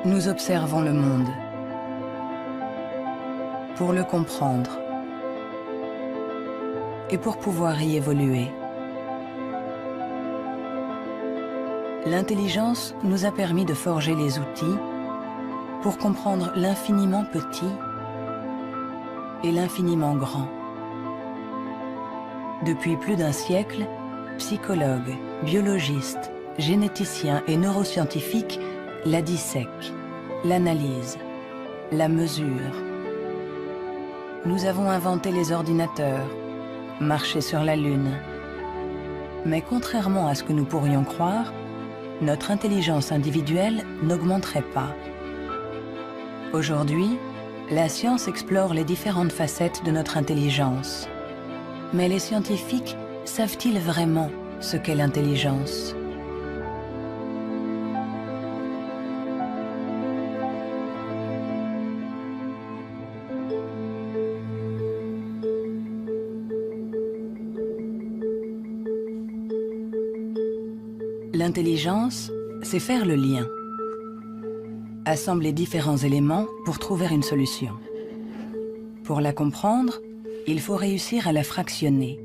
Nous observons le monde pour le comprendre et pour pouvoir y évoluer. L'intelligence nous a permis de forger les outils pour comprendre l'infiniment petit et l'infiniment grand. Depuis plus d'un siècle, psychologues, biologistes, généticiens et neuroscientifiques la dissèquent, l'analysent, la mesurent. Nous avons inventé les ordinateurs, marché sur la Lune. Mais contrairement à ce que nous pourrions croire, notre intelligence individuelle n'augmenterait pas. Aujourd'hui, la science explore les différentes facettes de notre intelligence. Mais les scientifiques savent-ils vraiment ce qu'est l'intelligence ? L'intelligence, c'est faire le lien. Assembler différents éléments pour trouver une solution. Pour la comprendre, il faut réussir à la fractionner,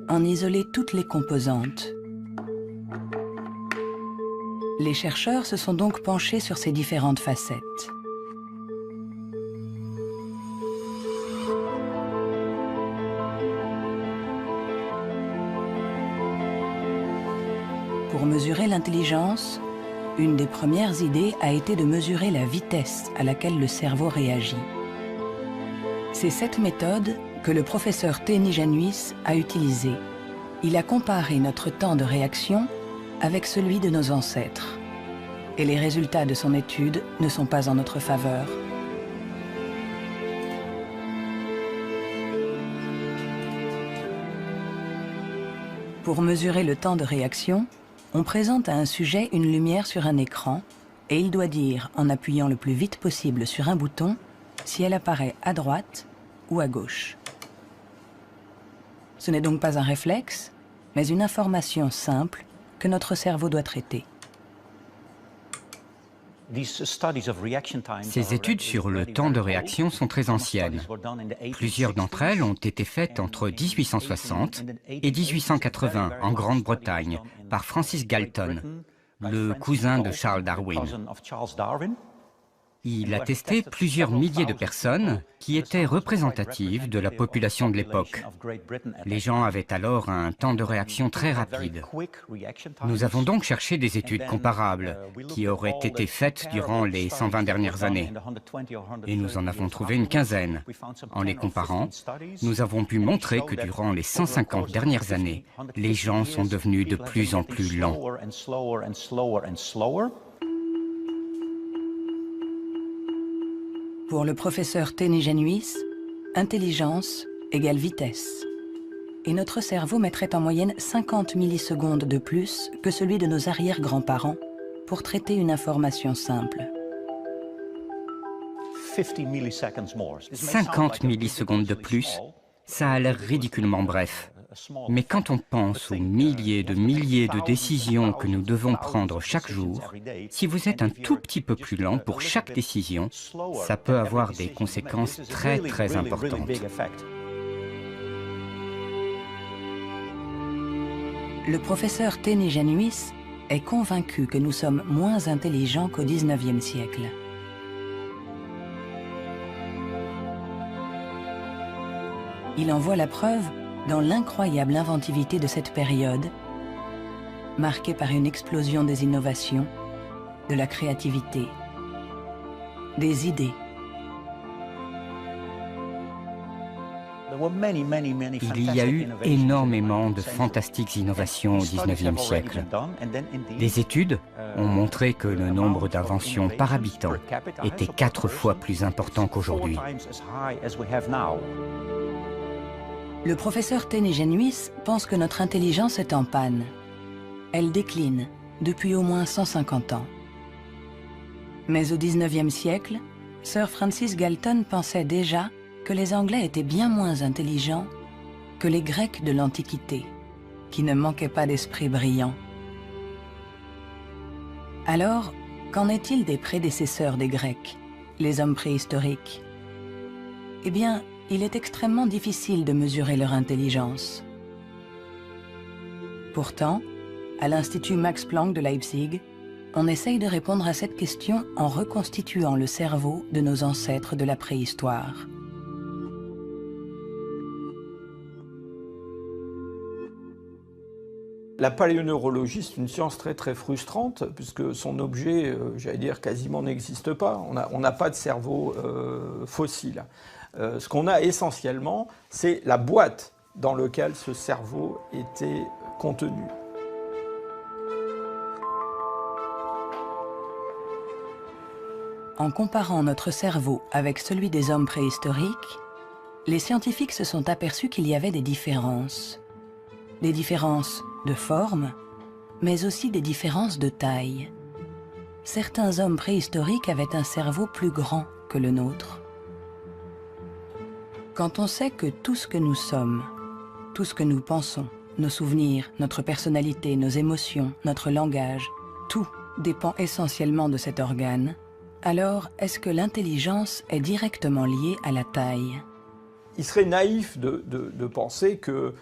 en isoler toutes les composantes. Les chercheurs se sont donc penchés sur ces différentes facettes. Pour mesurer l'intelligence, une des premières idées a été de mesurer la vitesse à laquelle le cerveau réagit. C'est cette méthode que le professeur Teni Januis a utilisée. Il a comparé notre temps de réaction avec celui de nos ancêtres. Et les résultats de son étude ne sont pas en notre faveur. Pour mesurer le temps de réaction, on présente à un sujet une lumière sur un écran et il doit dire, en appuyant le plus vite possible sur un bouton, si elle apparaît à droite ou à gauche. Ce n'est donc pas un réflexe, mais une information simple que notre cerveau doit traiter. Ces études sur le temps de réaction sont très anciennes. Plusieurs d'entre elles ont été faites entre 1860 et 1880 en Grande-Bretagne par Francis Galton, le cousin de Charles Darwin. Il a testé plusieurs milliers de personnes qui étaient représentatives de la population de l'époque. Les gens avaient alors un temps de réaction très rapide. Nous avons donc cherché des études comparables qui auraient été faites durant les 120 dernières années. Et nous en avons trouvé une quinzaine. En les comparant, nous avons pu montrer que durant les 150 dernières années, les gens sont devenus de plus en plus lents. Pour le professeur Teni Januis, intelligence égale vitesse. Et notre cerveau mettrait en moyenne 50 millisecondes de plus que celui de nos arrière-grands-parents pour traiter une information simple. 50 millisecondes de plus, ça a l'air ridiculement bref. Mais quand on pense aux milliers de décisions que nous devons prendre chaque jour, si vous êtes un tout petit peu plus lent pour chaque décision, ça peut avoir des conséquences très importantes. Le professeur Teni Januis est convaincu que nous sommes moins intelligents qu'au XIXe siècle. Il en voit la preuve dans l'incroyable inventivité de cette période, marquée par une explosion des innovations, de la créativité, des idées. Il y a eu énormément de fantastiques innovations au XIXe siècle. Des études ont montré que le nombre d'inventions par habitant était 4 fois plus important qu'aujourd'hui. Le professeur Teni Januis pense que notre intelligence est en panne. Elle décline depuis au moins 150 ans. Mais au XIXe siècle, Sir Francis Galton pensait déjà que les Anglais étaient bien moins intelligents que les Grecs de l'Antiquité, qui ne manquaient pas d'esprit brillant. Alors, Qu'en est-il des prédécesseurs des Grecs, les hommes préhistoriques? Eh bien, il est extrêmement difficile de mesurer leur intelligence. Pourtant, à l'Institut Max Planck de Leipzig, on essaye de répondre à cette question en reconstituant le cerveau de nos ancêtres de la préhistoire. La paléoneurologie, c'est une science très frustrante, puisque son objet, j'allais dire, quasiment n'existe pas. On n'a pas de cerveau fossile. Ce qu'on a essentiellement, c'est la boîte dans laquelle ce cerveau était contenu. En comparant notre cerveau avec celui des hommes préhistoriques, les scientifiques se sont aperçus qu'il y avait des différences. Des différences de forme, mais aussi des différences de taille. Certains hommes préhistoriques avaient un cerveau plus grand que le nôtre. Quand on sait que tout ce que nous sommes, tout ce que nous pensons, nos souvenirs, notre personnalité, nos émotions, notre langage, tout dépend essentiellement de cet organe, alors est-ce que l'intelligence est directement liée à la taille? Il serait naïf de penser que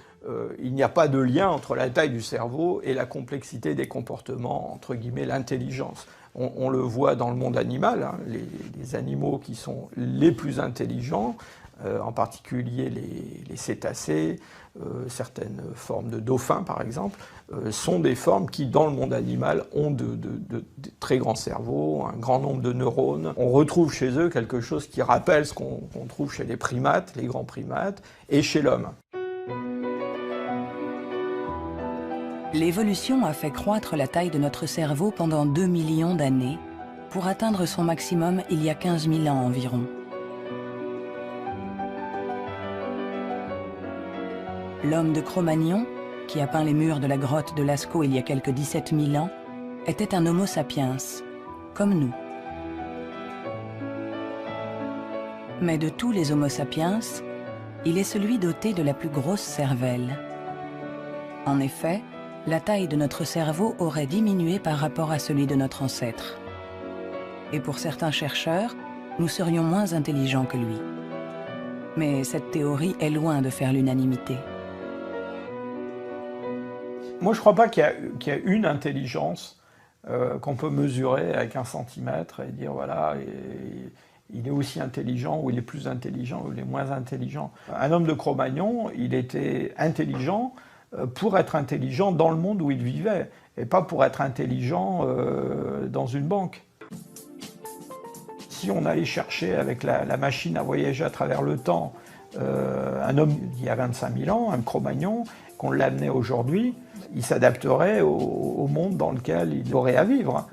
il n'y a pas de lien entre la taille du cerveau et la complexité des comportements, entre guillemets, l'intelligence. On le voit dans le monde animal, hein, les animaux qui sont les plus intelligents, en particulier les cétacés, certaines formes de dauphins par exemple, sont des formes qui, dans le monde animal, ont de très grands cerveaux, un grand nombre de neurones. On retrouve chez eux quelque chose qui rappelle ce qu'on trouve chez les primates, les grands primates, et chez l'homme. L'évolution a fait croître la taille de notre cerveau pendant 2 millions d'années, pour atteindre son maximum il y a 15 000 ans environ. L'homme de Cro-Magnon, qui a peint les murs de la grotte de Lascaux il y a quelques 17 000 ans, était un Homo sapiens, comme nous. Mais de tous les Homo sapiens, il est celui doté de la plus grosse cervelle. En effet, la taille de notre cerveau aurait diminué par rapport à celui de notre ancêtre. Et pour certains chercheurs, nous serions moins intelligents que lui. Mais cette théorie est loin de faire l'unanimité. Moi, je ne crois pas qu'il y a une intelligence qu'on peut mesurer avec un centimètre et dire, voilà, il est aussi intelligent, ou il est plus intelligent, ou il est moins intelligent. Un homme de Cro-Magnon, il était intelligent pour être intelligent dans le monde où il vivait, et pas pour être intelligent dans une banque. Si on allait chercher avec la machine à voyager à travers le temps un homme d'il y a 25 000 ans, un Cro-Magnon, qu'on l'amenait aujourd'hui, il s'adapterait au monde dans lequel il aurait à vivre.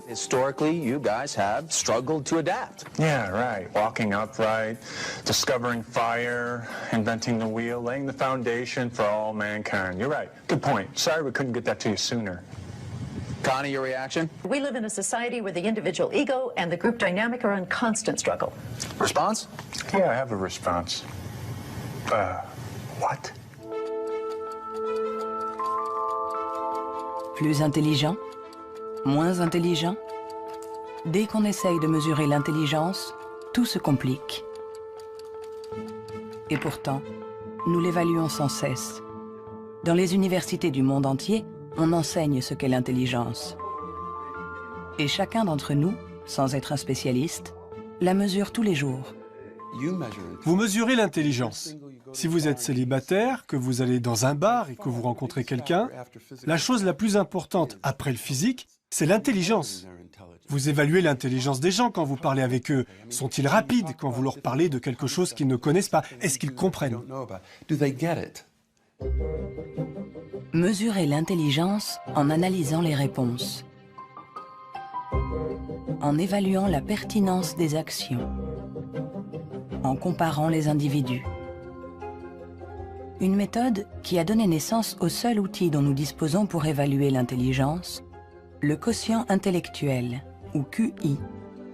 Historically, you guys have struggled to adapt. Yeah, right. Walking upright, discovering fire, inventing the wheel, laying the foundation for all mankind. You're right. Good point. Sorry we couldn't get that to you sooner. Connie, your reaction? We live in a society where the individual ego and the group dynamic are in constant struggle. Response? Yeah, I have a response. What? Plus intelligent? Moins intelligent? Dès qu'on essaye de mesurer l'intelligence, tout se complique. Et pourtant, nous l'évaluons sans cesse. Dans les universités du monde entier, on enseigne ce qu'est l'intelligence. Et chacun d'entre nous, sans être un spécialiste, la mesure tous les jours. Vous mesurez l'intelligence. Si vous êtes célibataire, que vous allez dans un bar et que vous rencontrez quelqu'un, la chose la plus importante après le physique, c'est l'intelligence. Vous évaluez l'intelligence des gens quand vous parlez avec eux. Sont-ils rapides quand vous leur parlez de quelque chose qu'ils ne connaissent pas? Est-ce qu'ils comprennent? Mesurer l'intelligence en analysant les réponses, en évaluant la pertinence des actions, en comparant les individus. Une méthode qui a donné naissance au seul outil dont nous disposons pour évaluer l'intelligence, le quotient intellectuel, ou QI,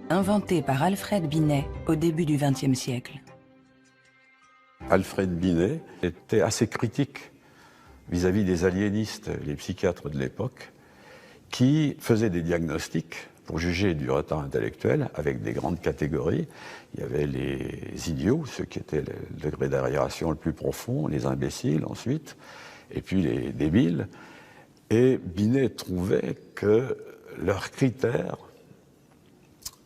inventé par Alfred Binet au début du XXe siècle. Alfred Binet était assez critique vis-à-vis des aliénistes, les psychiatres de l'époque, qui faisait des diagnostics pour juger du retard intellectuel avec des grandes catégories. Il y avait les idiots, ceux qui étaient le degré d'arriération le plus profond, les imbéciles ensuite, et puis les débiles. Et Binet trouvait que leurs critères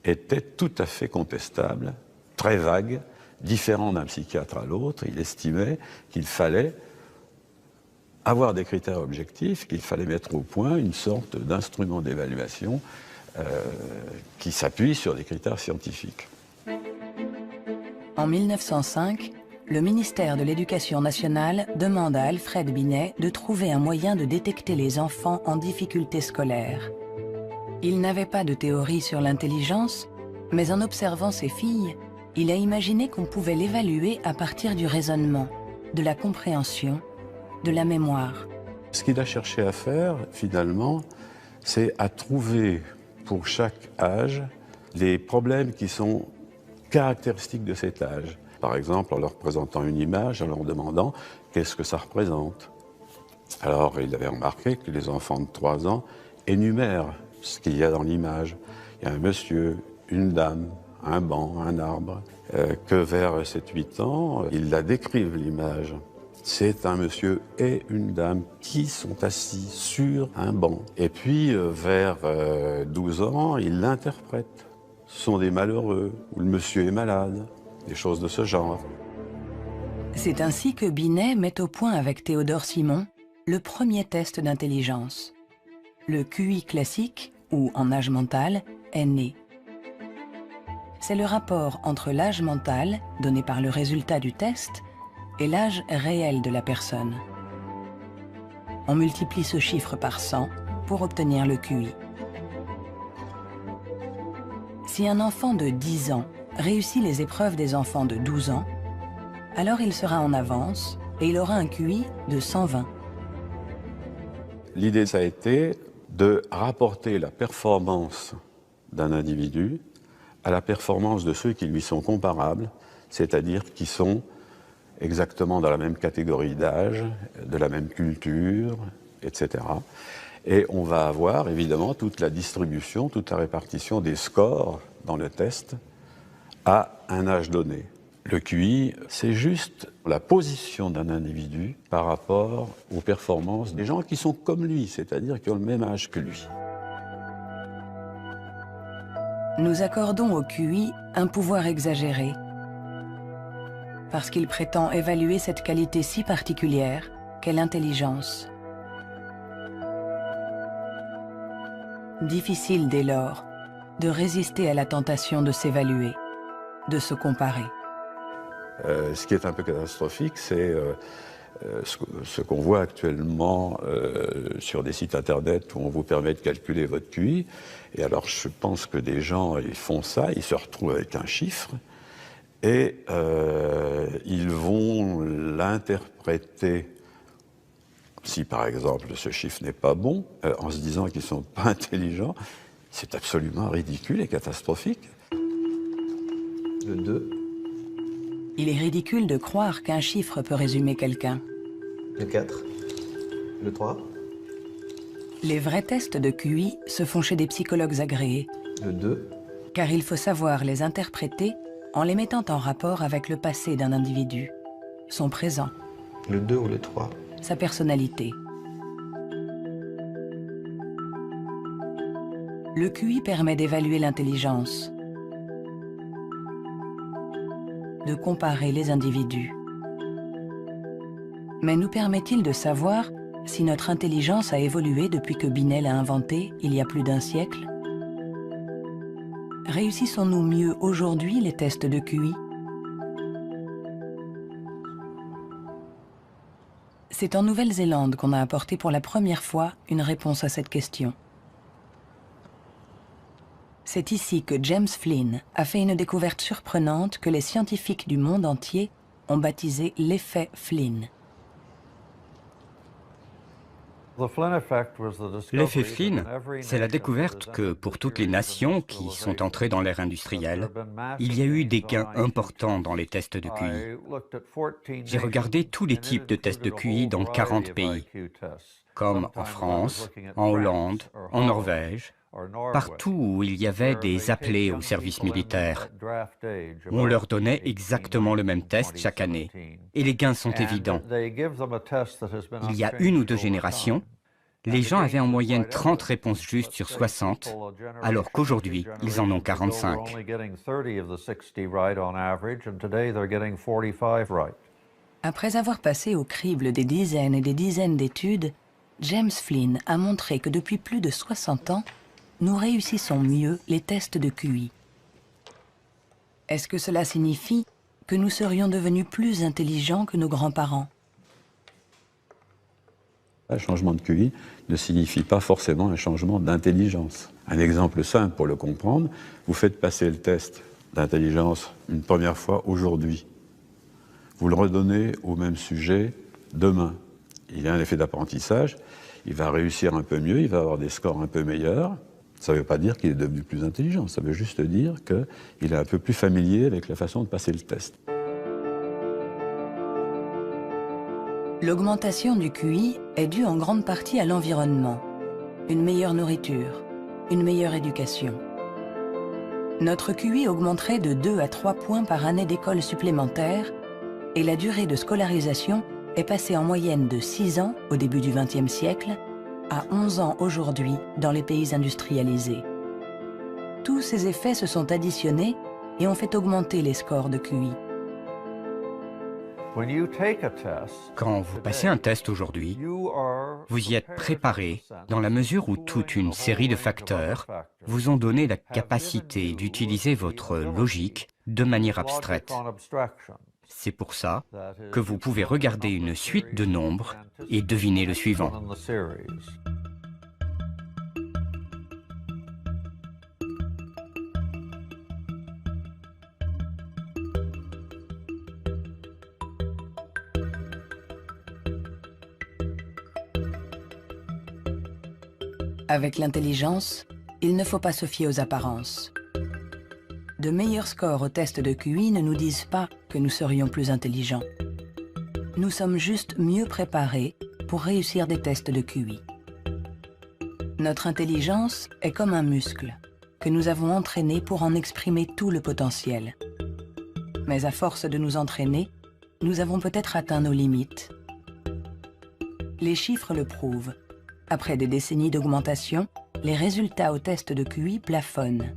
étaient tout à fait contestables, très vagues, différents d'un psychiatre à l'autre. Il estimait qu'il fallait avoir des critères objectifs, qu'il fallait mettre au point une sorte d'instrument d'évaluation qui s'appuie sur des critères scientifiques. En 1905, le ministère de l'Éducation nationale demande à Alfred Binet de trouver un moyen de détecter les enfants en difficulté scolaire. Il n'avait pas de théorie sur l'intelligence, mais en observant ses filles, il a imaginé qu'on pouvait l'évaluer à partir du raisonnement, de la compréhension, de la mémoire. Ce qu'il a cherché à faire, finalement, c'est à trouver pour chaque âge les problèmes qui sont caractéristiques de cet âge. Par exemple, en leur présentant une image, en leur demandant qu'est-ce que ça représente. Alors, il avait remarqué que les enfants de 3 ans énumèrent ce qu'il y a dans l'image. Il y a un monsieur, une dame, un banc, un arbre. Que vers 7-8 ans, ils la décrivent, l'image. C'est un monsieur et une dame qui sont assis sur un banc. Et puis, vers 12 ans, ils l'interprètent. Ce sont des malheureux, ou le monsieur est malade, des choses de ce genre. C'est ainsi que Binet met au point avec Théodore Simon le premier test d'intelligence. Le QI classique, ou en âge mental, est né. C'est le rapport entre l'âge mental, donné par le résultat du test, et l'âge réel de la personne. On multiplie ce chiffre par 100 pour obtenir le QI. Si un enfant de 10 ans réussit les épreuves des enfants de 12 ans, alors il sera en avance et il aura un QI de 120. L'idée, ça a été de rapporter la performance d'un individu à la performance de ceux qui lui sont comparables, c'est-à-dire qui sont exactement dans la même catégorie d'âge, de la même culture, etc. Et on va avoir évidemment toute la distribution, toute la répartition des scores dans le test à un âge donné. Le QI, c'est juste la position d'un individu par rapport aux performances des gens qui sont comme lui, c'est-à-dire qui ont le même âge que lui. Nous accordons au QI un pouvoir exagéré, parce qu'il prétend évaluer cette qualité si particulière qu'est l'intelligence. Difficile dès lors de résister à la tentation de s'évaluer, de se comparer. Ce qui est un peu catastrophique, c'est ce qu'on voit actuellement sur des sites internet où on vous permet de calculer votre QI. Et alors je pense que des gens, ils font ça, ils se retrouvent avec un chiffre et ils vont l'interpréter, si par exemple ce chiffre n'est pas bon, en se disant qu'ils ne sont pas intelligents. C'est absolument ridicule et catastrophique. Le 2. Il est ridicule de croire qu'un chiffre peut résumer quelqu'un. Le 4. Le 3. Les vrais tests de QI se font chez des psychologues agréés. Le 2. Car il faut savoir les interpréter en les mettant en rapport avec le passé d'un individu, son présent. Le 2 ou le 3. Sa personnalité. Le QI permet d'évaluer l'intelligence, de comparer les individus. Mais nous permet-il de savoir si notre intelligence a évolué depuis que Binet l'a inventé il y a plus d'un siècle? Réussissons-nous mieux aujourd'hui les tests de QI? C'est en Nouvelle-Zélande qu'on a apporté pour la première fois une réponse à cette question. C'est ici que James Flynn a fait une découverte surprenante que les scientifiques du monde entier ont baptisé l'effet Flynn. L'effet Flynn, c'est la découverte que pour toutes les nations qui sont entrées dans l'ère industrielle, il y a eu des gains importants dans les tests de QI. J'ai regardé tous les types de tests de QI dans 40 pays. comme en France, en Hollande, en Norvège, partout où il y avait des appelés au service militaire. On leur donnait exactement le même test chaque année, et les gains sont évidents. Il y a 1 ou 2 générations, les gens avaient en moyenne 30 réponses justes sur 60, alors qu'aujourd'hui, ils en ont 45. Après avoir passé au crible des dizaines et des dizaines d'études, James Flynn a montré que depuis plus de 60 ans, nous réussissons mieux les tests de QI. Est-ce que cela signifie que nous serions devenus plus intelligents que nos grands-parents? Un changement de QI ne signifie pas forcément un changement d'intelligence. Un exemple simple pour le comprendre, vous faites passer le test d'intelligence une première fois aujourd'hui. Vous le redonnez au même sujet demain. Il y a un effet d'apprentissage, il va réussir un peu mieux, il va avoir des scores un peu meilleurs. Ça ne veut pas dire qu'il est devenu plus intelligent, ça veut juste dire qu'il est un peu plus familier avec la façon de passer le test. L'augmentation du QI est due en grande partie à l'environnement. Une meilleure nourriture, une meilleure éducation. Notre QI augmenterait de 2 à 3 points par année d'école supplémentaire et la durée de scolarisation est passée en moyenne de 6 ans au début du XXe siècle à 11 ans aujourd'hui dans les pays industrialisés. Tous ces effets se sont additionnés et ont fait augmenter les scores de QI. Quand vous passez un test aujourd'hui, vous y êtes préparé dans la mesure où toute une série de facteurs vous ont donné la capacité d'utiliser votre logique de manière abstraite. C'est pour ça que vous pouvez regarder une suite de nombres et deviner le suivant. Avec l'intelligence, il ne faut pas se fier aux apparences. De meilleurs scores au test de QI ne nous disent pas que nous serions plus intelligents. Nous sommes juste mieux préparés pour réussir des tests de QI. Notre intelligence est comme un muscle que nous avons entraîné pour en exprimer tout le potentiel. Mais à force de nous entraîner, nous avons peut-être atteint nos limites. Les chiffres le prouvent. Après des décennies d'augmentation, les résultats au test de QI plafonnent.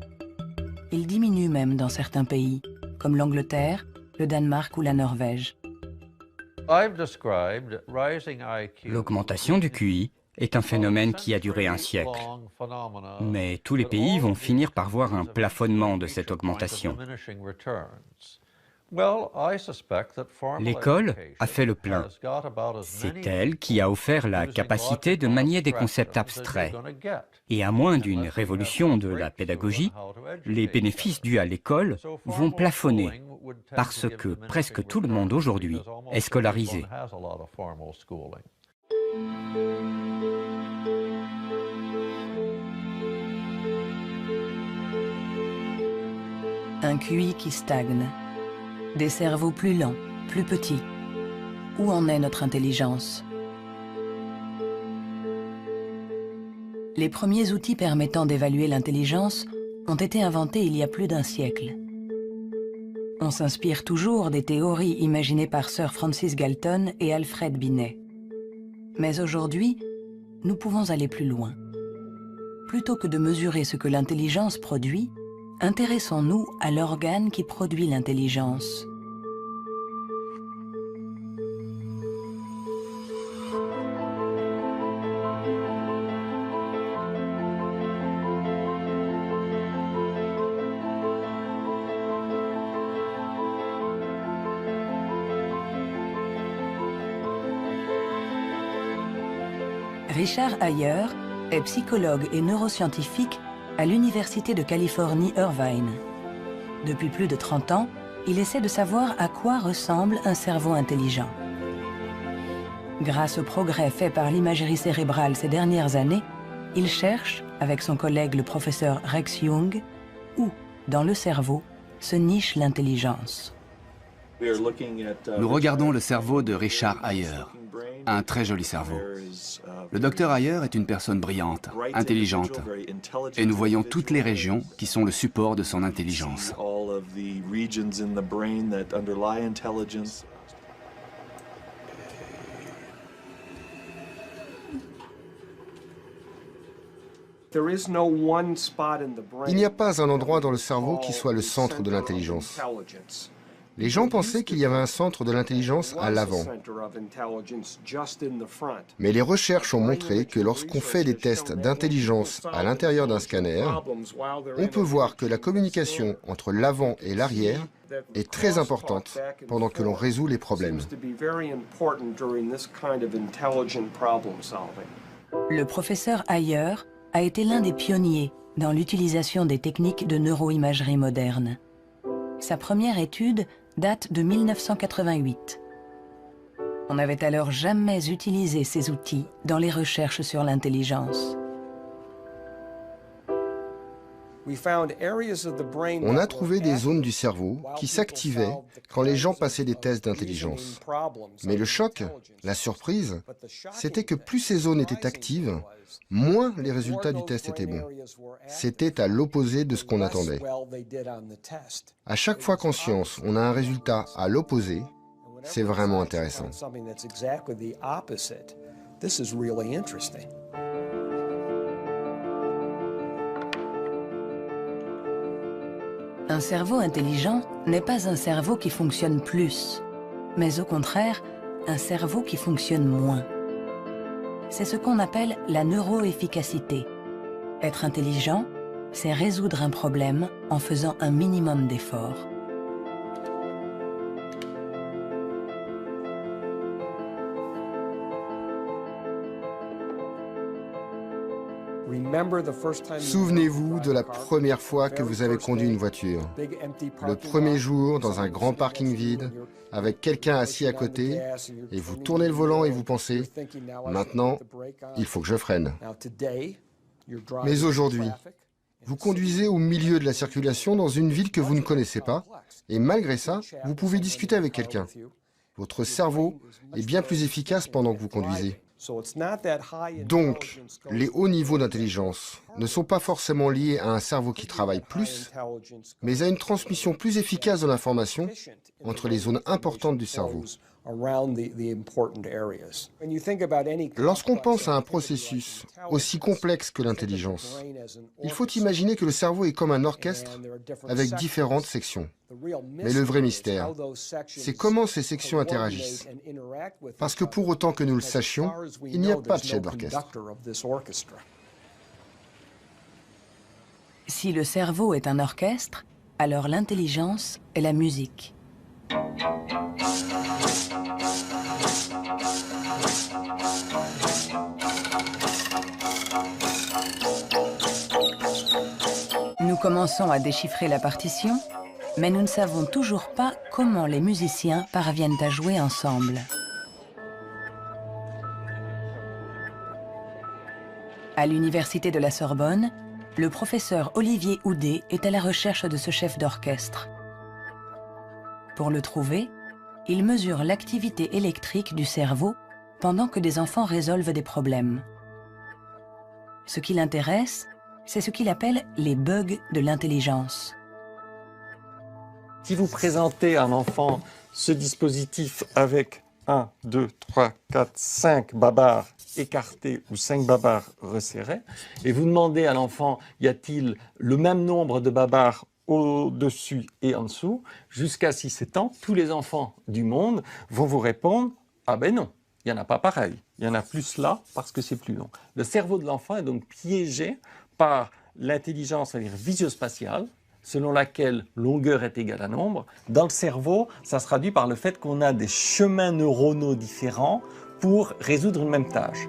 Ils diminuent même dans certains pays, comme l'Angleterre, le Danemark ou la Norvège. L'augmentation du QI est un phénomène qui a duré un siècle. Mais tous les pays vont finir par voir un plafonnement de cette augmentation. L'école a fait le plein. C'est elle qui a offert la capacité de manier des concepts abstraits. Et à moins d'une révolution de la pédagogie, les bénéfices dus à l'école vont plafonner parce que presque tout le monde aujourd'hui est scolarisé. Un QI qui stagne. Des cerveaux plus lents, plus petits. Où en est notre intelligence? Les premiers outils permettant d'évaluer l'intelligence ont été inventés il y a plus d'1 siècle. On s'inspire toujours des théories imaginées par Sir Francis Galton et Alfred Binet. Mais aujourd'hui, nous pouvons aller plus loin. Plutôt que de mesurer ce que l'intelligence produit, intéressons-nous à l'organe qui produit l'intelligence. Richard Ayer est psychologue et neuroscientifique à l'Université de Californie, Irvine. Depuis plus de 30 ans, il essaie de savoir à quoi ressemble un cerveau intelligent. Grâce aux progrès faits par l'imagerie cérébrale ces dernières années, il cherche, avec son collègue le professeur Rex Jung, où, dans le cerveau, se niche l'intelligence. Nous regardons le cerveau de Richard Ayer, un très joli cerveau. Le docteur Ayer est une personne brillante, intelligente, et nous voyons toutes les régions qui sont le support de son intelligence. Il n'y a pas un endroit dans le cerveau qui soit le centre de l'intelligence. Les gens pensaient qu'il y avait un centre de l'intelligence à l'avant. Mais les recherches ont montré que lorsqu'on fait des tests d'intelligence à l'intérieur d'un scanner, on peut voir que la communication entre l'avant et l'arrière est très importante pendant que l'on résout les problèmes. Le professeur Ayer a été l'un des pionniers dans l'utilisation des techniques de neuroimagerie moderne. Sa première étude date de 1988. On n'avait alors jamais utilisé ces outils dans les recherches sur l'intelligence. On a trouvé des zones du cerveau qui s'activaient quand les gens passaient des tests d'intelligence. Mais le choc, la surprise, c'était que plus ces zones étaient actives, moins les résultats du test étaient bons. C'était à l'opposé de ce qu'on attendait. À chaque fois qu'en science, on a un résultat à l'opposé, c'est vraiment intéressant. Un cerveau intelligent n'est pas un cerveau qui fonctionne plus, mais au contraire, un cerveau qui fonctionne moins. C'est ce qu'on appelle la neuroefficacité. Être intelligent, c'est résoudre un problème en faisant un minimum d'efforts. Souvenez-vous de la première fois que vous avez conduit une voiture. Le premier jour, dans un grand parking vide, avec quelqu'un assis à côté, et vous tournez le volant et vous pensez « Maintenant, il faut que je freine ». Mais aujourd'hui, vous conduisez au milieu de la circulation dans une ville que vous ne connaissez pas, et malgré ça, vous pouvez discuter avec quelqu'un. Votre cerveau est bien plus efficace pendant que vous conduisez. Donc, les hauts niveaux d'intelligence ne sont pas forcément liés à un cerveau qui travaille plus, mais à une transmission plus efficace de l'information entre les zones importantes du cerveau. Lorsqu'on pense à un processus aussi complexe que l'intelligence, il faut imaginer que le cerveau est comme un orchestre avec différentes sections. Mais le vrai mystère, c'est comment ces sections interagissent. Parce que pour autant que nous le sachions, il n'y a pas de chef d'orchestre. Si le cerveau est un orchestre, alors l'intelligence est la musique. Nous commençons à déchiffrer la partition, mais nous ne savons toujours pas comment les musiciens parviennent à jouer ensemble. À l'université de la Sorbonne, le professeur Olivier Houdet est à la recherche de ce chef d'orchestre. Pour le trouver, il mesure l'activité électrique du cerveau pendant que des enfants résolvent des problèmes. Ce qui l'intéresse, c'est ce qu'il appelle les bugs de l'intelligence. Si vous présentez à un enfant ce dispositif avec 1, 2, 3, 4, 5 babards écartés ou 5 babards resserrés, et vous demandez à l'enfant, y a-t-il le même nombre de babards au-dessus et en dessous, jusqu'à 6-7 ans, tous les enfants du monde vont vous répondre « Ah ben non, il n'y en a pas pareil, il y en a plus là parce que c'est plus long ». Le cerveau de l'enfant est donc piégé par l'intelligence, c'est-à-dire visio-spatiale, selon laquelle longueur est égale à nombre. Dans le cerveau, ça se traduit par le fait qu'on a des chemins neuronaux différents pour résoudre une même tâche.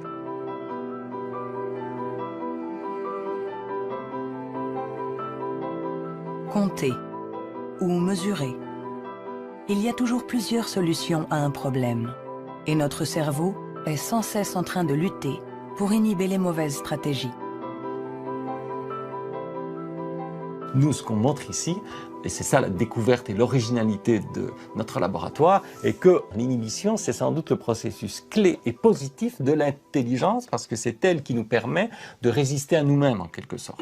Compter ou mesurer. Il y a toujours plusieurs solutions à un problème. Et notre cerveau est sans cesse en train de lutter pour inhiber les mauvaises stratégies. Nous, ce qu'on montre ici, et c'est ça la découverte et l'originalité de notre laboratoire, est que l'inhibition, c'est sans doute le processus clé et positif de l'intelligence, parce que c'est elle qui nous permet de résister à nous-mêmes, en quelque sorte.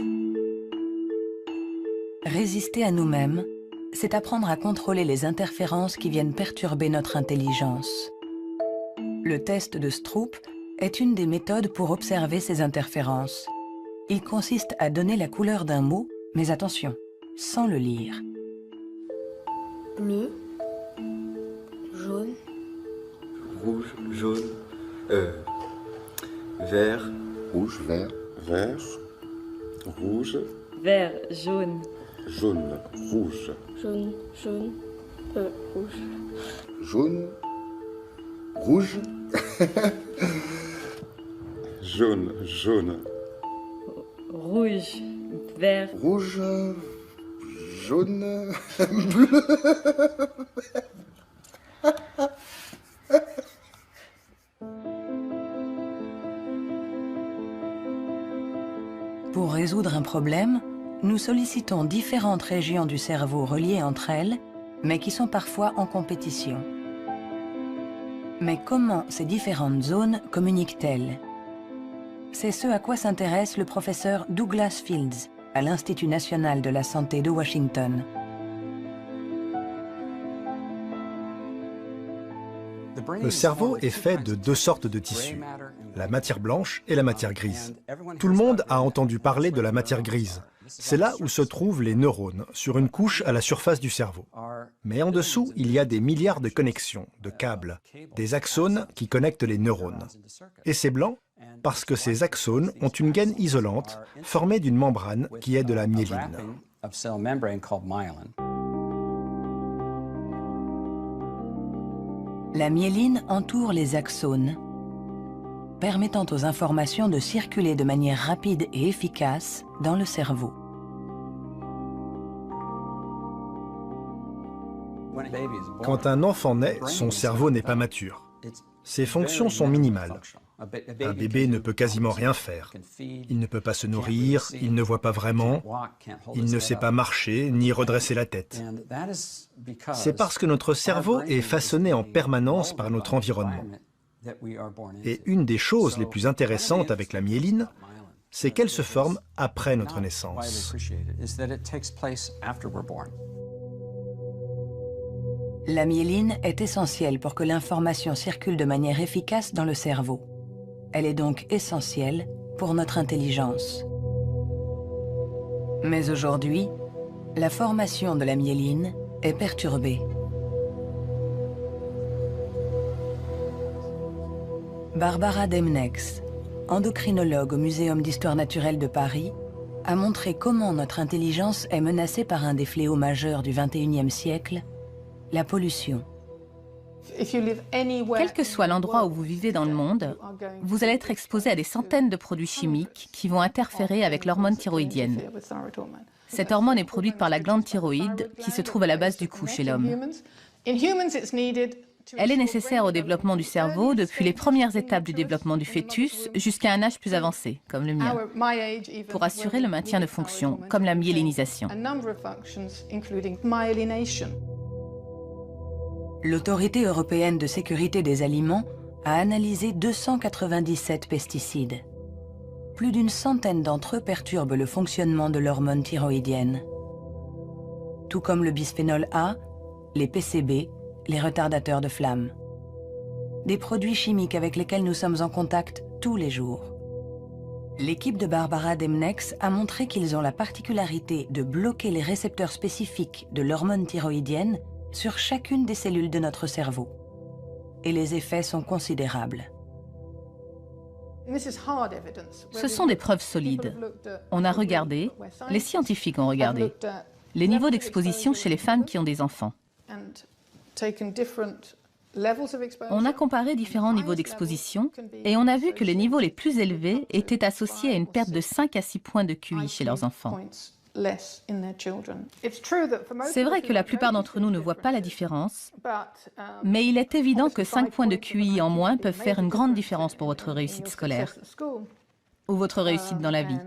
Résister à nous-mêmes, c'est apprendre à contrôler les interférences qui viennent perturber notre intelligence. Le test de Stroop est une des méthodes pour observer ces interférences. Il consiste à donner la couleur d'un mot, mais attention, sans le lire. Bleu, jaune, rouge, jaune, vert, rouge, vert, vert, rouge, vert, jaune, jaune, rouge, jaune, jaune, rouge. jaune, rouge, jaune, jaune, Rouge, vert, rouge, jaune, bleu. Pour résoudre un problème, nous sollicitons différentes régions du cerveau reliées entre elles, mais qui sont parfois en compétition. Mais comment ces différentes zones communiquent-elles? C'est ce à quoi s'intéresse le professeur Douglas Fields à l'Institut national de la santé de Washington. Le cerveau est fait de deux sortes de tissus, la matière blanche et la matière grise. Tout le monde a entendu parler de la matière grise. C'est là où se trouvent les neurones, sur une couche à la surface du cerveau. Mais en dessous, il y a des milliards de connexions, de câbles, des axones qui connectent les neurones. Et c'est blanc parce que ces axones ont une gaine isolante formée d'une membrane qui est de la myéline. La myéline entoure les axones, permettant aux informations de circuler de manière rapide et efficace dans le cerveau. Quand un enfant naît, son cerveau n'est pas mature. Ses fonctions sont minimales. Un bébé ne peut quasiment rien faire. Il ne peut pas se nourrir, il ne voit pas vraiment, il ne sait pas marcher ni redresser la tête. C'est parce que notre cerveau est façonné en permanence par notre environnement. Et une des choses les plus intéressantes avec la myéline, c'est qu'elle se forme après notre naissance. La myéline est essentielle pour que l'information circule de manière efficace dans le cerveau. Elle est donc essentielle pour notre intelligence. Mais aujourd'hui, la formation de la myéline est perturbée. Barbara Demnex, endocrinologue au Muséum d'histoire naturelle de Paris, a montré comment notre intelligence est menacée par un des fléaux majeurs du XXIe siècle, la pollution. Quel que soit l'endroit où vous vivez dans le monde, vous allez être exposé à des centaines de produits chimiques qui vont interférer avec l'hormone thyroïdienne. Cette hormone est produite par la glande thyroïde qui se trouve à la base du cou chez l'homme. Elle est nécessaire au développement du cerveau depuis les premières étapes du développement du fœtus jusqu'à un âge plus avancé, comme le mien, pour assurer le maintien de fonctions, comme la myélinisation. L'Autorité européenne de sécurité des aliments a analysé 297 pesticides. Plus d'une centaine d'entre eux perturbent le fonctionnement de l'hormone thyroïdienne. Tout comme le bisphénol A, les PCB, les retardateurs de flamme. Des produits chimiques avec lesquels nous sommes en contact tous les jours. L'équipe de Barbara Demnex a montré qu'ils ont la particularité de bloquer les récepteurs spécifiques de l'hormone thyroïdienne sur chacune des cellules de notre cerveau. Et les effets sont considérables. Ce sont des preuves solides. On a regardé, les scientifiques ont regardé, les niveaux d'exposition chez les femmes qui ont des enfants. On a comparé différents niveaux d'exposition et on a vu que les niveaux les plus élevés étaient associés à une perte de 5 à 6 points de QI chez leurs enfants. C'est vrai que la plupart d'entre nous ne voient pas la différence, mais il est évident que 5 points de QI en moins peuvent faire une grande différence pour votre réussite scolaire ou votre réussite dans la vie.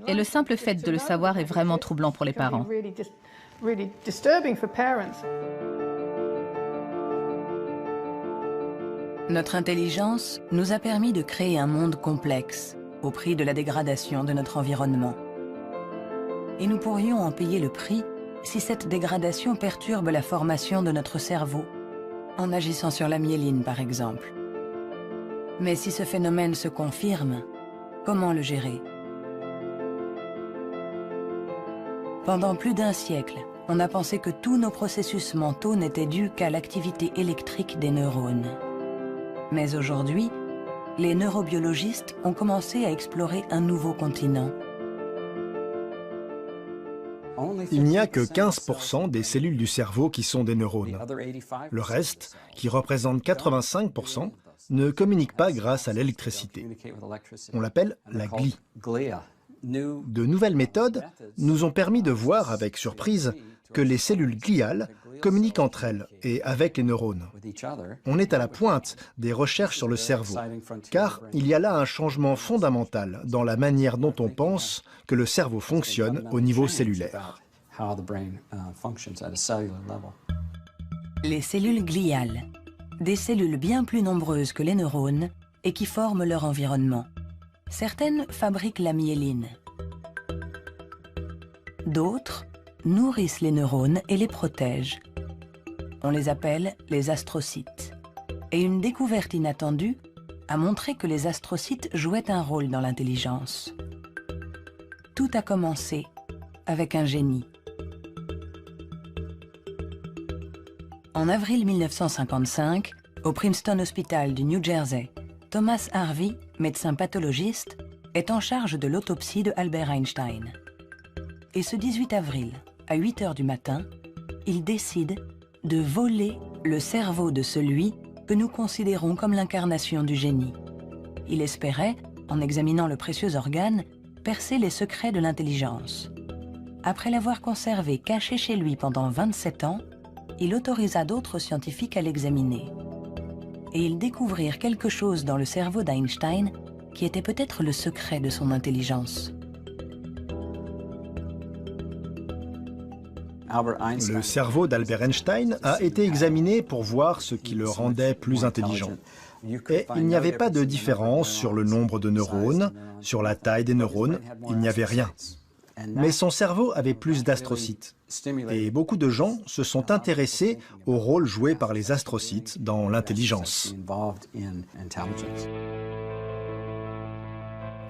Et le simple fait de le savoir est vraiment troublant pour les parents. Notre intelligence nous a permis de créer un monde complexe, au prix de la dégradation de notre environnement. Et nous pourrions en payer le prix si cette dégradation perturbe la formation de notre cerveau, en agissant sur la myéline par exemple. Mais si ce phénomène se confirme, comment le gérer? Pendant plus d'un siècle, on a pensé que tous nos processus mentaux n'étaient dus qu'à l'activité électrique des neurones. Mais aujourd'hui, les neurobiologistes ont commencé à explorer un nouveau continent. Il n'y a que 15% des cellules du cerveau qui sont des neurones. Le reste, qui représente 85%, ne communique pas grâce à l'électricité. On l'appelle la glie. De nouvelles méthodes nous ont permis de voir avec surprise que les cellules gliales communiquent entre elles et avec les neurones. On est à la pointe des recherches sur le cerveau, car il y a là un changement fondamental dans la manière dont on pense que le cerveau fonctionne au niveau cellulaire. Les cellules gliales, des cellules bien plus nombreuses que les neurones et qui forment leur environnement. Certaines fabriquent la myéline. D'autres nourrissent les neurones et les protègent. On les appelle les astrocytes. Et une découverte inattendue a montré que les astrocytes jouaient un rôle dans l'intelligence. Tout a commencé avec un génie. En avril 1955, au Princeton Hospital du New Jersey, Thomas Harvey, médecin pathologiste, est en charge de l'autopsie de Albert Einstein. Et ce 18 avril, à 8 h du matin, il décide de voler le cerveau de celui que nous considérons comme l'incarnation du génie. Il espérait, en examinant le précieux organe, percer les secrets de l'intelligence. Après l'avoir conservé caché chez lui pendant 27 ans, il autorisa d'autres scientifiques à l'examiner. Et ils découvrirent quelque chose dans le cerveau d'Einstein qui était peut-être le secret de son intelligence. Le cerveau d'Albert Einstein a été examiné pour voir ce qui le rendait plus intelligent. Et il n'y avait pas de différence sur le nombre de neurones, sur la taille des neurones, il n'y avait rien. Mais son cerveau avait plus d'astrocytes. Et beaucoup de gens se sont intéressés au rôle joué par les astrocytes dans l'intelligence.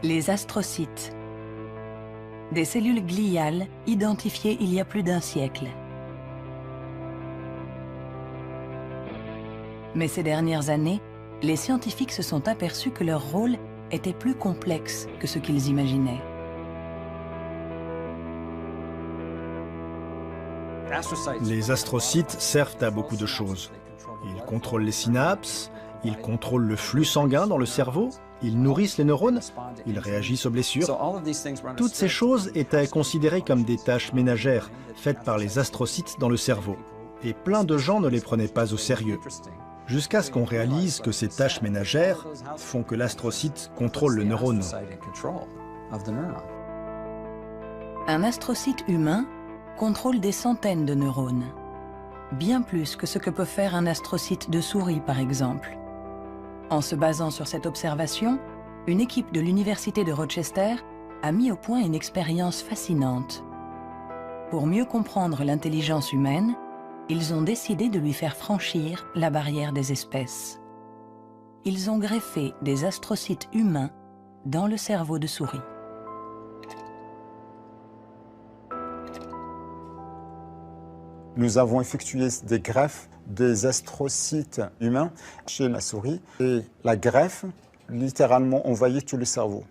Les astrocytes. Des cellules gliales identifiées il y a plus d'un siècle. Mais ces dernières années, les scientifiques se sont aperçus que leur rôle était plus complexe que ce qu'ils imaginaient. Les astrocytes servent à beaucoup de choses. Ils contrôlent les synapses, ils contrôlent le flux sanguin dans le cerveau, ils nourrissent les neurones, ils réagissent aux blessures. Toutes ces choses étaient considérées comme des tâches ménagères faites par les astrocytes dans le cerveau. Et plein de gens ne les prenaient pas au sérieux. Jusqu'à ce qu'on réalise que ces tâches ménagères font que l'astrocyte contrôle le neurone. Un astrocyte humain contrôle des centaines de neurones. Bien plus que ce que peut faire un astrocyte de souris, par exemple. En se basant sur cette observation, une équipe de l'Université de Rochester a mis au point une expérience fascinante. Pour mieux comprendre l'intelligence humaine, ils ont décidé de lui faire franchir la barrière des espèces. Ils ont greffé des astrocytes humains dans le cerveau de souris. Nous avons effectué des greffes des astrocytes humains chez la souris. Et la greffe, littéralement, envahit tout le cerveau.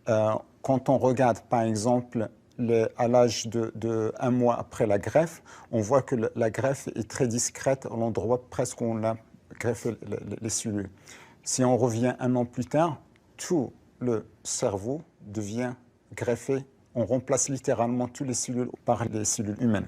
Quand on regarde, par exemple, à l'âge de 1 mois après la greffe, on voit que la greffe est très discrète à l'endroit presque où on a greffé les cellules. Si on revient 1 an plus tard, tout le cerveau devient greffé. On remplace littéralement toutes les cellules par les cellules humaines.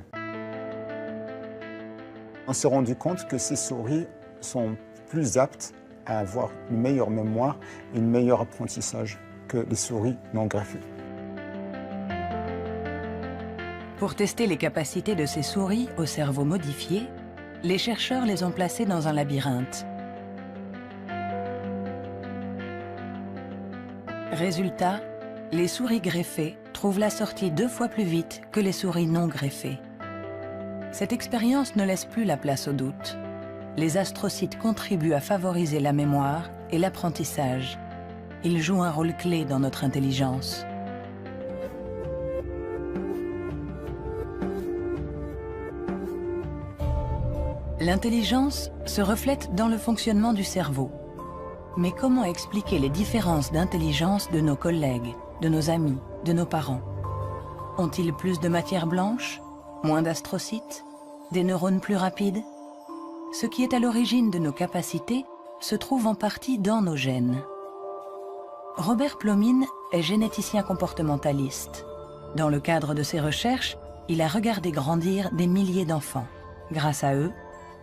On s'est rendu compte que ces souris sont plus aptes à avoir une meilleure mémoire et un meilleur apprentissage que les souris non greffées. Pour tester les capacités de ces souris au cerveau modifié, les chercheurs les ont placées dans un labyrinthe. Résultat, les souris greffées trouvent la sortie 2 fois plus vite que les souris non greffées. Cette expérience ne laisse plus la place au doute. Les astrocytes contribuent à favoriser la mémoire et l'apprentissage. Ils jouent un rôle clé dans notre intelligence. L'intelligence se reflète dans le fonctionnement du cerveau. Mais comment expliquer les différences d'intelligence de nos collègues, de nos amis, de nos parents? Ont-ils plus de matière blanche, moins d'astrocytes, des neurones plus rapides? Ce qui est à l'origine de nos capacités se trouve en partie dans nos gènes. Robert Plomine est généticien comportementaliste. Dans le cadre de ses recherches, il a regardé grandir des milliers d'enfants. Grâce à eux,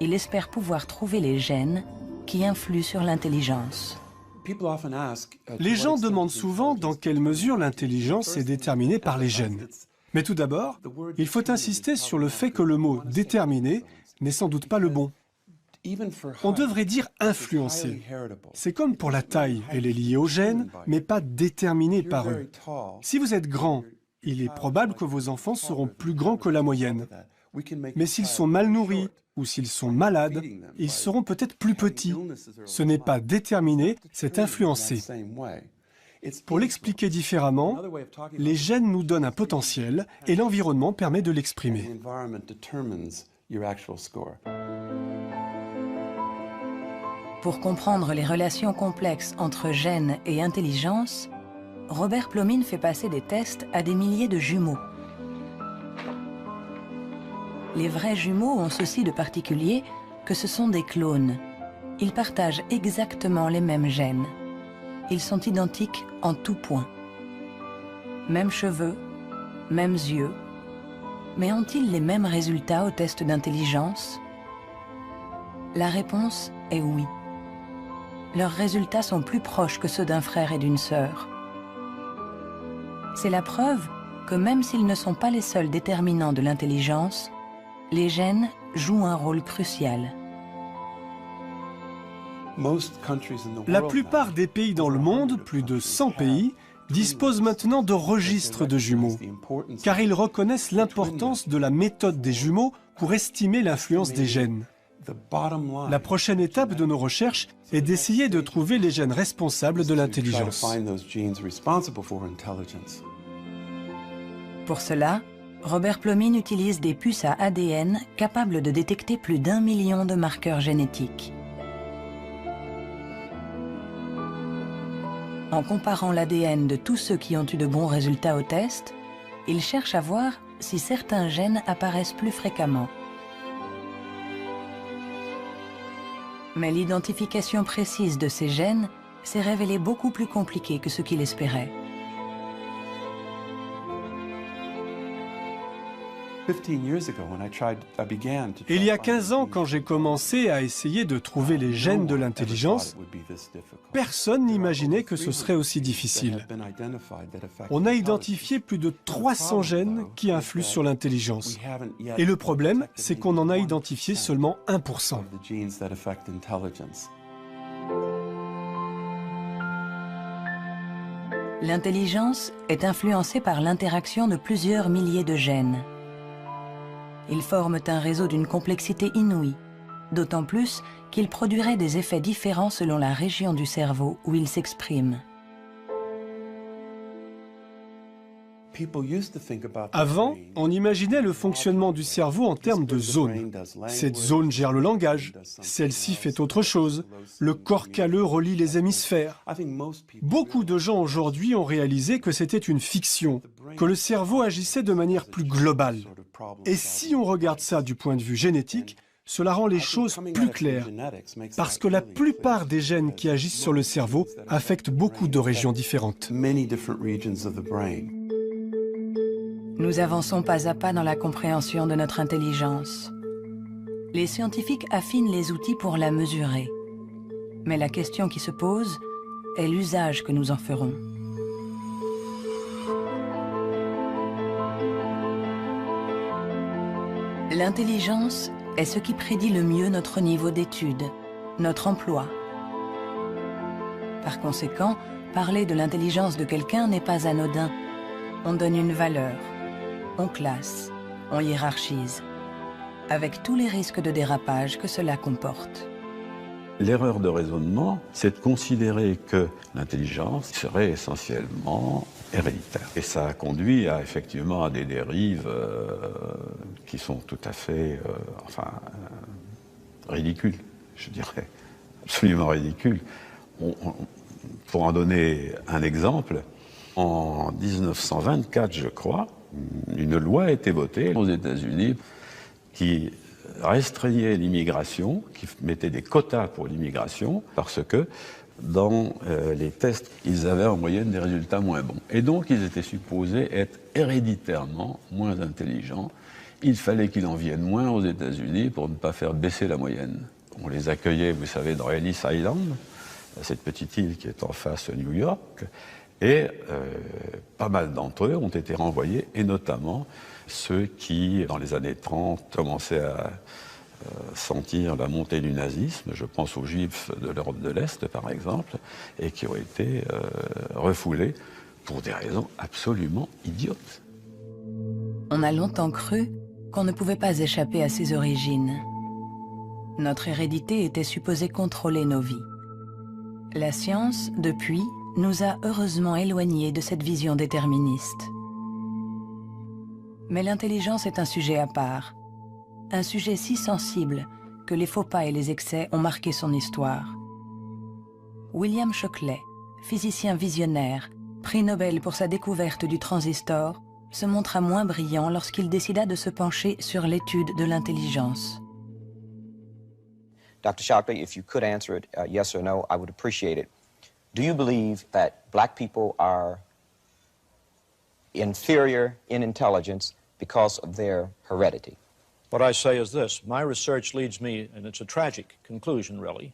il espère pouvoir trouver les gènes qui influent sur l'intelligence. Les gens demandent souvent dans quelle mesure l'intelligence est déterminée par les gènes. Mais tout d'abord, il faut insister sur le fait que le mot « déterminé » n'est sans doute pas le bon. On devrait dire « influencé ». C'est comme pour la taille, elle est liée aux gènes, mais pas déterminée par eux. Si vous êtes grand, il est probable que vos enfants seront plus grands que la moyenne. Mais s'ils sont mal nourris ou s'ils sont malades, ils seront peut-être plus petits. Ce n'est pas déterminé, c'est influencé. Pour l'expliquer différemment, les gènes nous donnent un potentiel et l'environnement permet de l'exprimer. Pour comprendre les relations complexes entre gènes et intelligence, Robert Plomine fait passer des tests à des milliers de jumeaux. Les vrais jumeaux ont ceci de particulier que ce sont des clones. Ils partagent exactement les mêmes gènes. Ils sont identiques en tout point. Mêmes cheveux, mêmes yeux. Mais ont-ils les mêmes résultats au test d'intelligence? La réponse est oui. Leurs résultats sont plus proches que ceux d'un frère et d'une sœur. C'est la preuve que même s'ils ne sont pas les seuls déterminants de l'intelligence, les gènes jouent un rôle crucial. La plupart des pays dans le monde, plus de 100 pays, disposent maintenant de registres de jumeaux, car ils reconnaissent l'importance de la méthode des jumeaux pour estimer l'influence des gènes. La prochaine étape de nos recherches est d'essayer de trouver les gènes responsables de l'intelligence. Pour cela, Robert Plomine utilise des puces à ADN capables de détecter plus d'1 million de marqueurs génétiques. En comparant l'ADN de tous ceux qui ont eu de bons résultats au test, il cherche à voir si certains gènes apparaissent plus fréquemment. Mais l'identification précise de ces gènes s'est révélée beaucoup plus compliquée que ce qu'il espérait. Il y a 15 ans, quand j'ai commencé à essayer de trouver les gènes de l'intelligence, personne n'imaginait que ce serait aussi difficile. On a identifié plus de 300 gènes qui influent sur l'intelligence. Et le problème, c'est qu'on en a identifié seulement 1%. L'intelligence est influencée par l'interaction de plusieurs milliers de gènes. Ils forment un réseau d'une complexité inouïe, d'autant plus qu'ils produiraient des effets différents selon la région du cerveau où ils s'expriment. Avant, on imaginait le fonctionnement du cerveau en termes de zones. Cette zone gère le langage, celle-ci fait autre chose. Le corps calleux relie les hémisphères. Beaucoup de gens aujourd'hui ont réalisé que c'était une fiction, que le cerveau agissait de manière plus globale. Et si on regarde ça du point de vue génétique, cela rend les choses plus claires, parce que la plupart des gènes qui agissent sur le cerveau affectent beaucoup de régions différentes. Nous avançons pas à pas dans la compréhension de notre intelligence. Les scientifiques affinent les outils pour la mesurer. Mais la question qui se pose est l'usage que nous en ferons. L'intelligence est ce qui prédit le mieux notre niveau d'études, notre emploi. Par conséquent, parler de l'intelligence de quelqu'un n'est pas anodin. On donne une valeur, on classe, on hiérarchise, avec tous les risques de dérapage que cela comporte. L'erreur de raisonnement, c'est de considérer que l'intelligence serait essentiellement héréditaire. Et ça a conduit effectivement à des dérives qui sont tout à fait ridicules, je dirais, absolument ridicules. Pour en donner un exemple, en 1924, je crois, une loi a été votée aux États-Unis qui restreignait l'immigration, qui mettait des quotas pour l'immigration, parce que dans les tests, ils avaient en moyenne des résultats moins bons. Et donc, ils étaient supposés être héréditairement moins intelligents. Il fallait qu'ils en viennent moins aux États-Unis pour ne pas faire baisser la moyenne. On les accueillait, vous savez, dans Ellis Island, cette petite île qui est en face de New York, et pas mal d'entre eux ont été renvoyés, et notamment ceux qui, dans les années 30, commençaient à sentir la montée du nazisme, je pense aux Juifs de l'Europe de l'Est, par exemple, et qui ont été refoulés pour des raisons absolument idiotes. On a longtemps cru qu'on ne pouvait pas échapper à ses origines. Notre hérédité était supposée contrôler nos vies. La science, depuis, nous a heureusement éloignés de cette vision déterministe. Mais l'intelligence est un sujet à part, un sujet si sensible que les faux pas et les excès ont marqué son histoire. William Shockley, physicien visionnaire, prix Nobel pour sa découverte du transistor, se montra moins brillant lorsqu'il décida de se pencher sur l'étude de l'intelligence. Dr. Shockley, if you could answer it yes or no, I would appreciate it. Do you believe that black people are inferior in intelligence because of their heredity? What I say is this. My research leads me, and it's a tragic conclusion, really,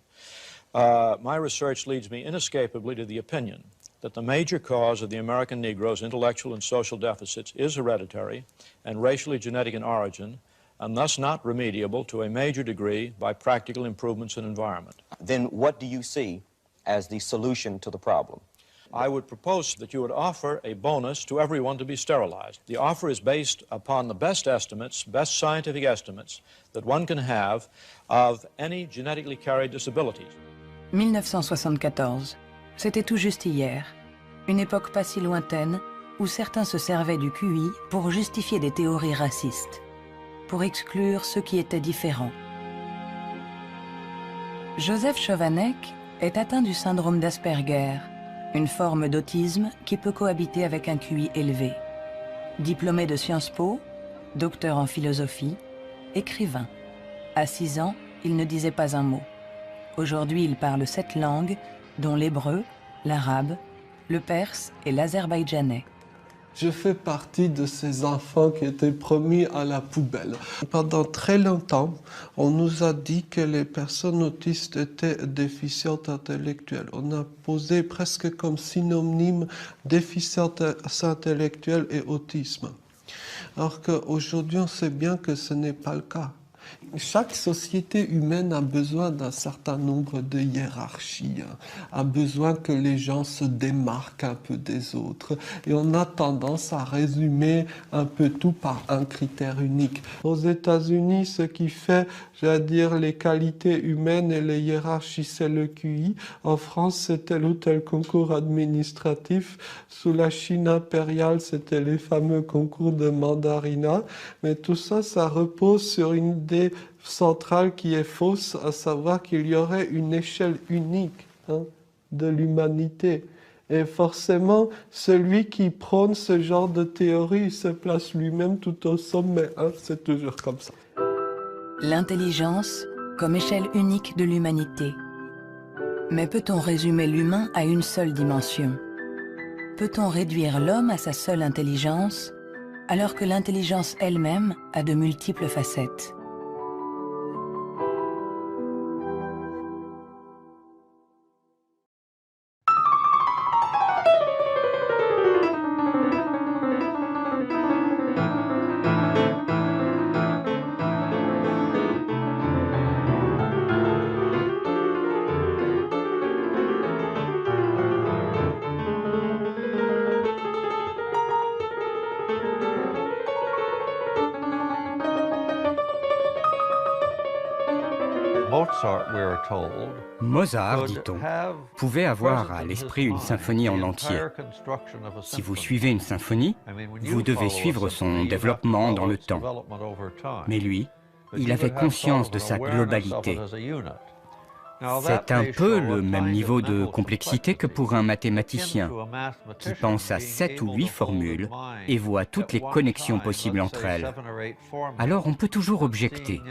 my research leads me inescapably to the opinion that the major cause of the American Negro's intellectual and social deficits is hereditary and racially genetic in origin, and thus not remediable to a major degree by practical improvements in environment. Then what do you see as the solution to the problem? I would propose that you would offer a bonus to everyone to be sterilized. The offer is based upon the best estimates, best scientific estimates that one can have of any genetically carried disabilities. 1974, c'était tout juste hier, une époque pas si lointaine où certains se servaient du QI pour justifier des théories racistes, pour exclure ceux qui étaient différents. Joseph Chovanec est atteint du syndrome d'Asperger, une forme d'autisme qui peut cohabiter avec un QI élevé. Diplômé de Sciences Po, docteur en philosophie, écrivain. À 6 ans, il ne disait pas un mot. Aujourd'hui, il parle 7 langues, dont l'hébreu, l'arabe, le perse et l'azerbaïdjanais. Je fais partie de ces enfants qui étaient promis à la poubelle. Pendant très longtemps, on nous a dit que les personnes autistes étaient déficientes intellectuelles. On a posé presque comme synonyme déficience intellectuelle et autisme. Alors qu'aujourd'hui, on sait bien que ce n'est pas le cas. Chaque société humaine a besoin d'un certain nombre de hiérarchies, a besoin que les gens se démarquent un peu des autres. Et on a tendance à résumer un peu tout par un critère unique. Aux États-Unis, ce qui fait, j'allais dire, les qualités humaines et les hiérarchies, c'est le QI. En France, c'est tel ou tel concours administratif. Sous la Chine impériale, c'était les fameux concours de mandarinat. Mais tout ça, ça repose sur une idée centrale qui est fausse, à savoir qu'il y aurait une échelle unique de l'humanité. Et forcément, celui qui prône ce genre de théorie se place lui-même tout au sommet. C'est toujours comme ça. L'intelligence comme échelle unique de l'humanité. Mais peut-on résumer l'humain à une seule dimension? Peut-on réduire l'homme à sa seule intelligence, alors que l'intelligence elle-même a de multiples facettes? Mozart, dit-on, pouvait avoir à l'esprit une symphonie en entier. Si vous suivez une symphonie, vous devez suivre son développement dans le temps. Mais lui, il avait conscience de sa globalité. C'est un peu le même niveau de complexité que pour un mathématicien, qui pense à 7 ou 8 formules et voit toutes les connexions possibles entre elles. Alors on peut toujours objecter.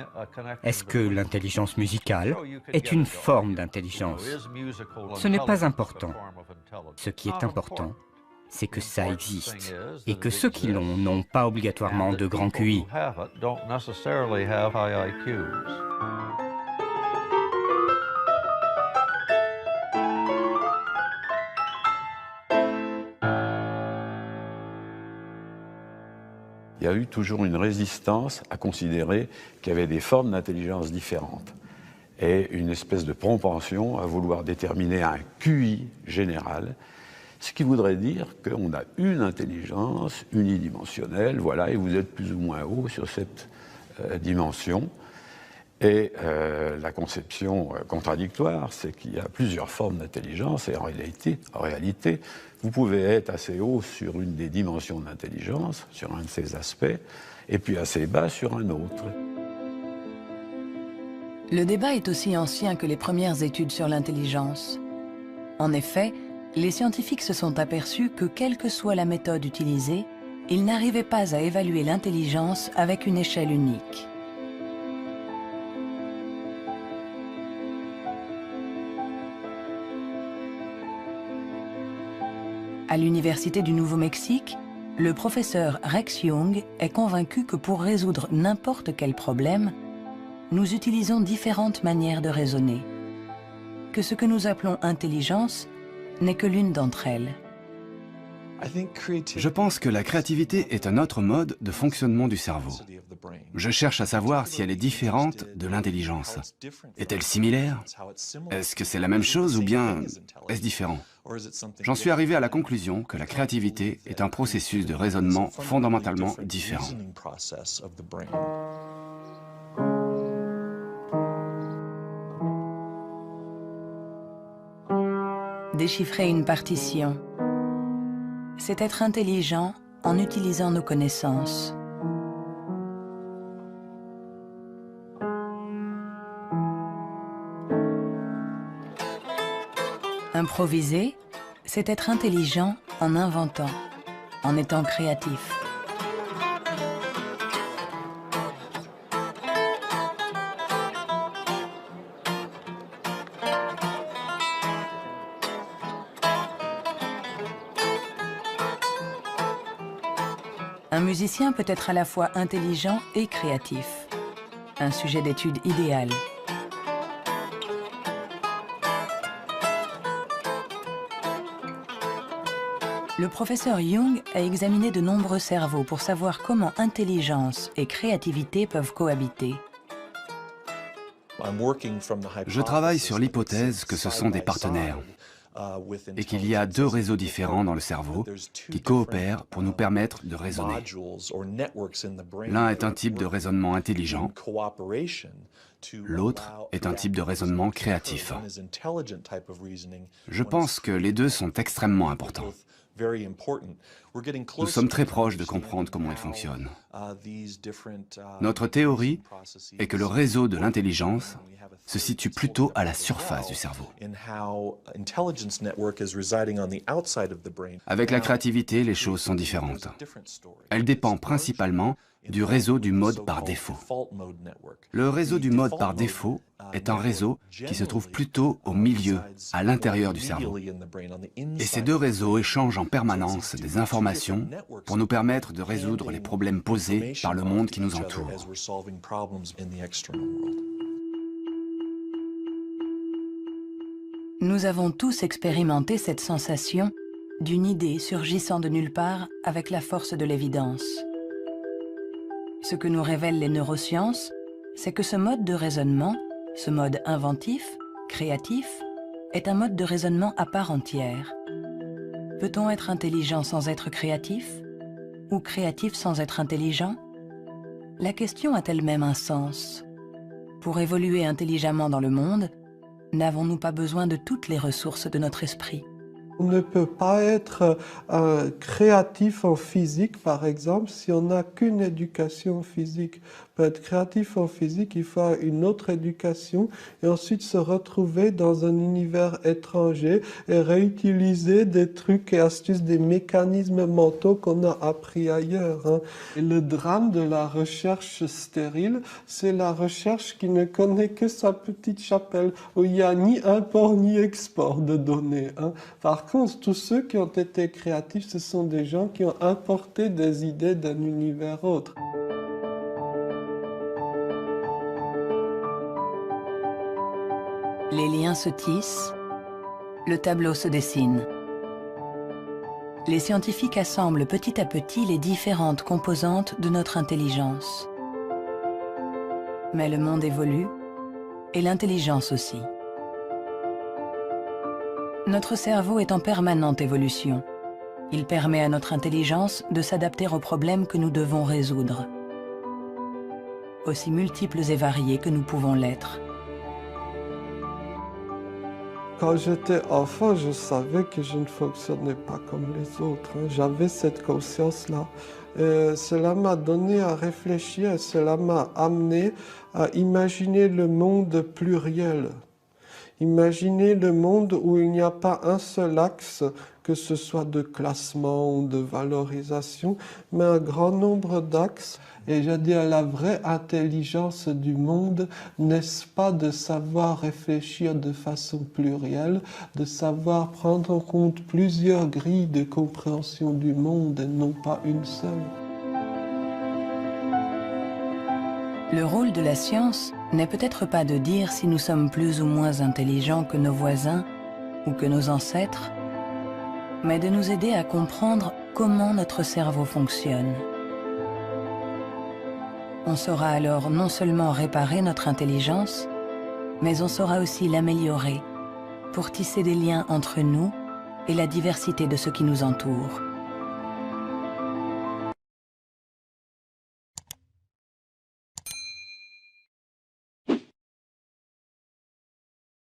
Est-ce que l'intelligence musicale est une forme d'intelligence? Ce n'est pas important. Ce qui est important, c'est que ça existe, et que ceux qui l'ont n'ont pas obligatoirement de grand QI. Il y a eu toujours une résistance à considérer qu'il y avait des formes d'intelligence différentes et une espèce de propension à vouloir déterminer un QI général, ce qui voudrait dire qu'on a une intelligence unidimensionnelle, voilà, et vous êtes plus ou moins haut sur cette dimension. Et la conception contradictoire, c'est qu'il y a plusieurs formes d'intelligence et en réalité, vous pouvez être assez haut sur une des dimensions de l'intelligence, sur un de ces aspects, et puis assez bas sur un autre. Le débat est aussi ancien que les premières études sur l'intelligence. En effet, les scientifiques se sont aperçus que quelle que soit la méthode utilisée, ils n'arrivaient pas à évaluer l'intelligence avec une échelle unique. À l'Université du Nouveau-Mexique, le professeur Rex Jung est convaincu que pour résoudre n'importe quel problème, nous utilisons différentes manières de raisonner, que ce que nous appelons intelligence n'est que l'une d'entre elles. Je pense que la créativité est un autre mode de fonctionnement du cerveau. Je cherche à savoir si elle est différente de l'intelligence. Est-elle similaire? Est-ce que c'est la même chose ou bien est-ce différent? J'en suis arrivé à la conclusion que la créativité est un processus de raisonnement fondamentalement différent. Déchiffrer une partition, c'est être intelligent en utilisant nos connaissances. Improviser, c'est être intelligent en inventant, en étant créatif. Un musicien peut être à la fois intelligent et créatif. Un sujet d'étude idéal. Le professeur Jung a examiné de nombreux cerveaux pour savoir comment intelligence et créativité peuvent cohabiter. Je travaille sur l'hypothèse que ce sont des partenaires et qu'il y a deux réseaux différents dans le cerveau qui coopèrent pour nous permettre de raisonner. L'un est un type de raisonnement intelligent, l'autre est un type de raisonnement créatif. Je pense que les deux sont extrêmement importants. Nous sommes très proches de comprendre comment ils fonctionnent. Notre théorie est que le réseau de l'intelligence se situe plutôt à la surface du cerveau. Avec la créativité, les choses sont différentes. Elle dépend principalement du réseau du mode par défaut. Le réseau du mode par défaut est un réseau qui se trouve plutôt au milieu, à l'intérieur du cerveau. Et ces deux réseaux échangent en permanence des informations pour nous permettre de résoudre les problèmes posés par le monde qui nous entoure. Nous avons tous expérimenté cette sensation d'une idée surgissant de nulle part avec la force de l'évidence. Ce que nous révèlent les neurosciences, c'est que ce mode de raisonnement, ce mode inventif, créatif, est un mode de raisonnement à part entière. Peut-on être intelligent sans être créatif? Ou créatif sans être intelligent? La question a elle-même un sens. Pour évoluer intelligemment dans le monde, n'avons-nous pas besoin de toutes les ressources de notre esprit ? On ne peut pas être créatif en physique, par exemple, si on n'a qu'une éducation physique. Pour être créatif en physique, il faut une autre éducation et ensuite se retrouver dans un univers étranger et réutiliser des trucs et astuces, des mécanismes mentaux qu'on a appris ailleurs. Hein. Et le drame de la recherche stérile, c'est la recherche qui ne connaît que sa petite chapelle, où il n'y a ni import ni export de données. Hein. Par contre, tous ceux qui ont été créatifs, ce sont des gens qui ont importé des idées d'un univers autre. Les liens se tissent, le tableau se dessine. Les scientifiques assemblent petit à petit les différentes composantes de notre intelligence. Mais le monde évolue, et l'intelligence aussi. Notre cerveau est en permanente évolution. Il permet à notre intelligence de s'adapter aux problèmes que nous devons résoudre, aussi multiples et variés que nous pouvons l'être. Quand j'étais enfant, je savais que je ne fonctionnais pas comme les autres. Hein. J'avais cette conscience-là. Cela m'a donné à réfléchir, cela m'a amené à imaginer le monde pluriel. Imaginez le monde où il n'y a pas un seul axe, que ce soit de classement ou de valorisation, mais un grand nombre d'axes. Et je dis, la vraie intelligence du monde, n'est-ce pas de savoir réfléchir de façon plurielle, de savoir prendre en compte plusieurs grilles de compréhension du monde et non pas une seule. Le rôle de la science n'est peut-être pas de dire si nous sommes plus ou moins intelligents que nos voisins ou que nos ancêtres, mais de nous aider à comprendre comment notre cerveau fonctionne. On saura alors non seulement réparer notre intelligence, mais on saura aussi l'améliorer pour tisser des liens entre nous et la diversité de ce qui nous entoure.